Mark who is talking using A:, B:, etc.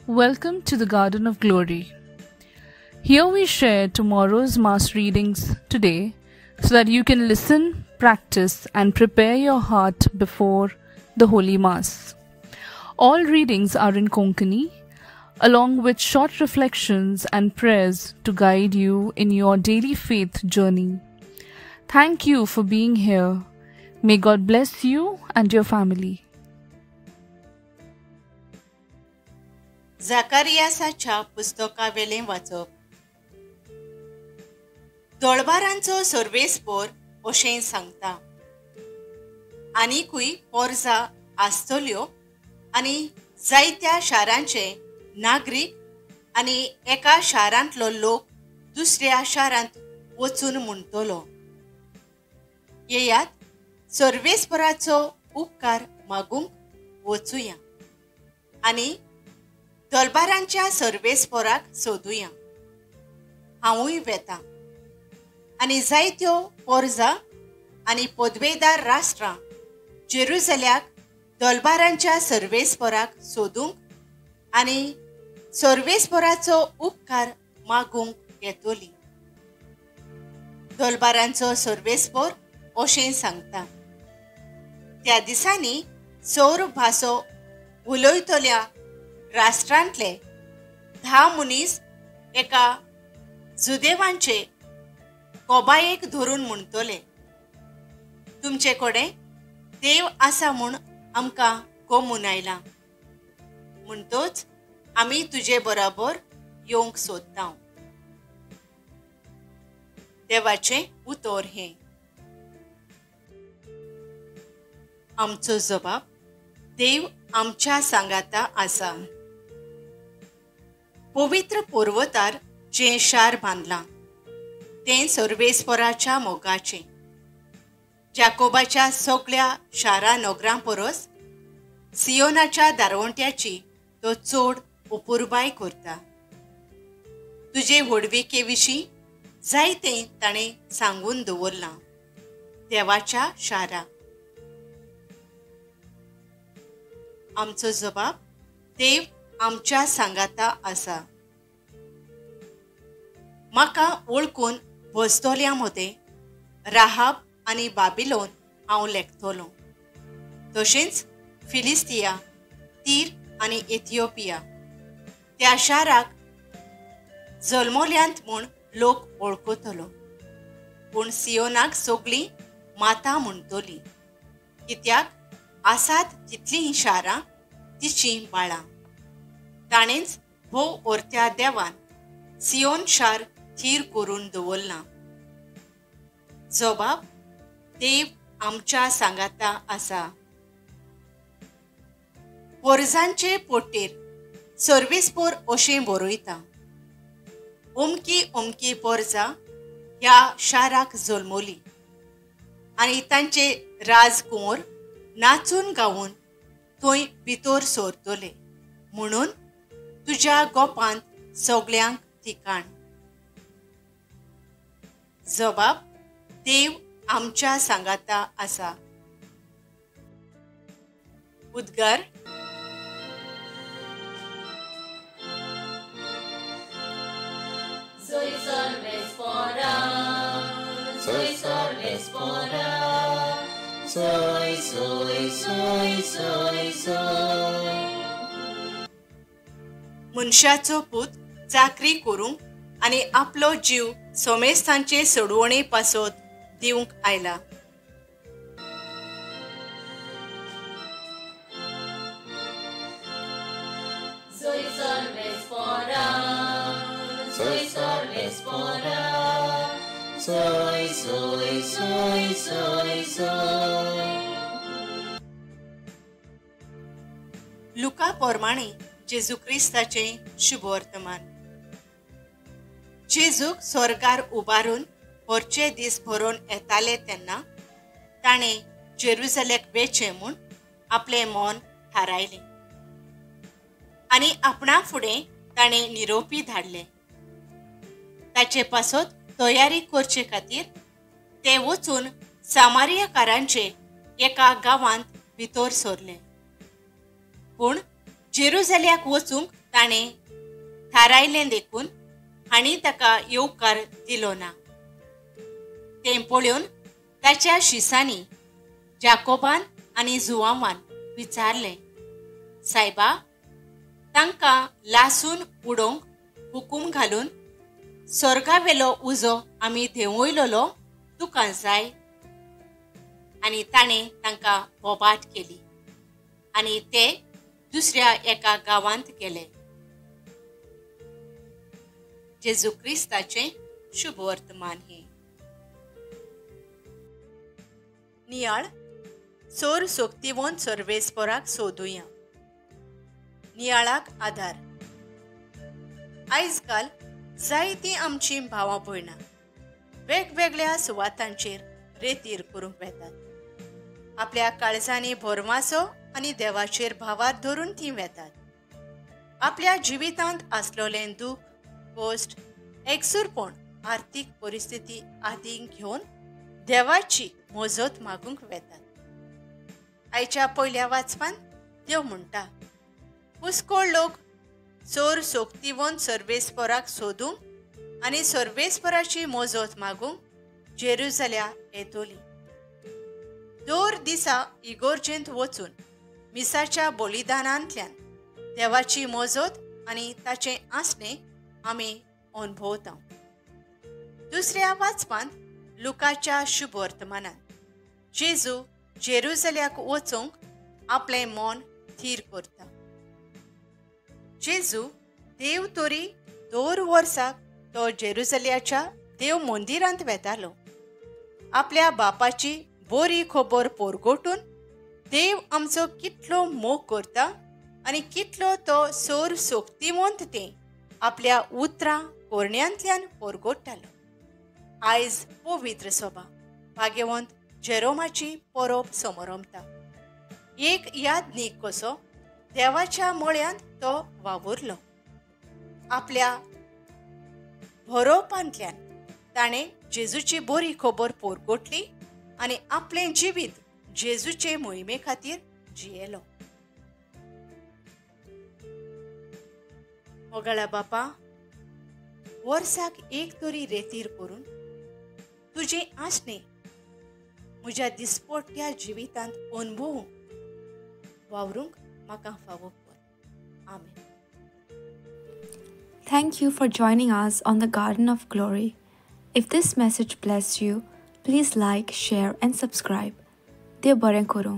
A: Welcome to the Garden of Glory. Here we share tomorrow's Mass readings today so that you can listen, practice, and prepare your heart before the Holy Mass. All readings are in Konkani, along with short reflections and prayers to guide you in your daily faith journey. Thank you for being here. May God bless you and your family.
B: झकारियासाच्या पुस्तकावेलें वाचप. दोळबारांचो सर्वेस्पोर अशें सांगता. आनीकूय पोरजां आसतल्यो आनी जायत्या शारांचे नागरीक आनी एका शारांतलो लोक दुसऱ्या शारांत वचून म्हणटलो, येयात सर्वेस्पराचो उपकार मागूंक वचुया आनी दोळबारांच्या सर्वेस्पोराक सोदुया. हांवूय वेतां. आनी जायत्यो पोरजां आनी पदवेदार राष्ट्रां जेरुसल्याक दोळबारांच्या सर्वेस्पोराक सोदूंक आनी सर्वेस्पोराचो उपकार मागूंक येतली. दोळबारांचो सर्वेस्पोर अशें सांगता. त्या दिसांनी सौर भासो उलयतल्या राष्ट्रांतले 10 मनीस एका जुदेवांचे कोबायेक धरून म्हणटले, तुमचे कडेन देव आसा म्हूण आमकां कोमून आयला. म्हणटोच आमी तुजे बरोबर येवंक सोदता. देवाचें उतर हें. आमचो जबाब. देव आमच्या सांगाता आसा. पवित्र पर्वतार जें शार बांदलां तें सर्वेस्पराच्या मोगाचें. जाकोबाच्या सगळ्या शारा नगरां परस सियोनाच्या दारवंट्याची तो चड उपुरबाय करता. तुजे व्हडविके विशीं जायतें ताणें सांगून दवरलां. देवाच्या शारा. आमचो जबाब. देव आमच्या सांगाता आसा. म्हाका वळखून बसतोल्या मदें राहाब आनी बाबिलोन हांव लेखतलों. तशेंच फिलिस्तिया, तीर आनी इथिओपिया त्या शाराक जल्मोल्यांत म्हूण लोक वळखतलो. पूण सियोनाक सगळीं माता म्हणटलीं, कित्याक आसात तितलीं शारां तिचीं बाळां. ताणेंच भोव ओरत्या देवान सियोन शार थीर करून दवरलां. जबाब. देव आमच्या सांगाता आसा. पोरजांचे पोटेर सर्वेस्पोर अशें बरयता. अमकी अमकी पोरजां ह्या शाराक जल्मलीं आनी तांचे राजकुंवर नाचून गावून थंय भितर सरतले म्हणून तुज्या गोपांत सगळ्यांक ठिकाण. जबाब. देव आमच्या सांगाता आसा. उद्गार.
C: Soy Sorvespora, soy Sorvespora, soy, soy, soy, soy, soy.
B: मनशाचो पूत चाकरी करूंक आनी आपलो जीव सोमेस्तांचे सोडवणे पासत दिवंक आयला.
C: Soy Sorvespora, soy Sorvespora, soy, soy, soy, soy, soy.
B: लुका पोरमाणे जेजू क्रिस्ताचें शुभ वर्तमान. जेजूक स्वर्गार उबारून होरचे दीस भरोवन येताले तेन्ना ताणें जेरुसलेक वेचें म्हूण आपलें मन थारायलें आनी आपणा फुडें ताणें निरोपी धाडले. ताचे पासत तयारी करचे खातीर ते वचून सामारियाकारांचे एका गांवांत भितर सरले. पूण जेरुसल्याक वचूंक ताणें थारायलें देखून हांणी ताका येवकार दिलो ना. तें पळोवन ताच्या शिसांनी जाकोबान आनी जुआंवान विचारलें, सायबा, तांकां लासून उडोवंक हुकूम घालून स्वर्गावेलो उजो आमी देंवयलोलो तुका जाय? आनी ताणें तांकां बोबाट केली आनी ते दुसऱ्या एका गांवांत गेले. जेजू क्रिस्ताचें शुभ वर्तमान हे. नियाळ चोर सोक्तीवंत सर्वेस्पराक सोदुया. नियाळाक आधार. आयज काल जायतीं आमचीं भावां भयणां वेगवेगळ्या सुवातांचेर रेतीर करूंक वेतात. आपल्या काळजांनी भरमासो आनी देवाचेर भावार धरून तीं वेतात. आपल्या जिवितांत आसलोलें दूख, गोश्ट, एकसुरपण, आर्थीक परिस्थिती आदीं घेवन देवाची मोजत मागूंक वेतात. आयच्या पयल्या वाचपान देव म्हणटा, हुस्कोळ लोक चोर सोक्तीवंत सर्वेस्पराक सोदूंक आनी सर्वेस्पराची मोजत मागूंक जेरुसल्या येतली. दर दिसा इगोर्जेंत वचून मिसाच्या बलिदानांतल्यान देवाची मोजत आनी ताचें आसणें आमी अनुभवता. दुसऱ्या वाचपांत लुकाच्या शुभ वर्तमानांत जेजू जेरुसल्याक वचूंक आपलें मन थीर करता. जेजू देव तोरी दर वर्साक तो जेरुसल्याच्या देव मंदिरांत वेतालो. आपल्या बापाची बरी खबर परगोटून देव आमचो कितलो मोग करता आनी कितलो तो चोर सोक्तीवंत तें आपल्या उतरां कोरण्यांतल्यान परगोडटालो. आयज पवित्र सभा भाग्यवंत जेरोमाची परब समोरमता. एक यादनीक कसो देवाच्या मळ्यांत तो वावुरलो. आपल्या बरोवपांतल्यान ताणें जेजूची बरी खबर परगोटली आनी आपलें जिवीत जेजूचे मोहिमे खातीर जियेलो. मोगळा बापा, वर्साक एक तरी रेतीर करून तुजें आसणें म्हज्या दिसपट्ट्या जिवितांत अनुभवूंक वावरूंक म्हाका फावो कर. आमेन.
D: Thank you for joining us on the Garden of Glory. If this message blessed you, please like, share and subscribe. Dev baren koro.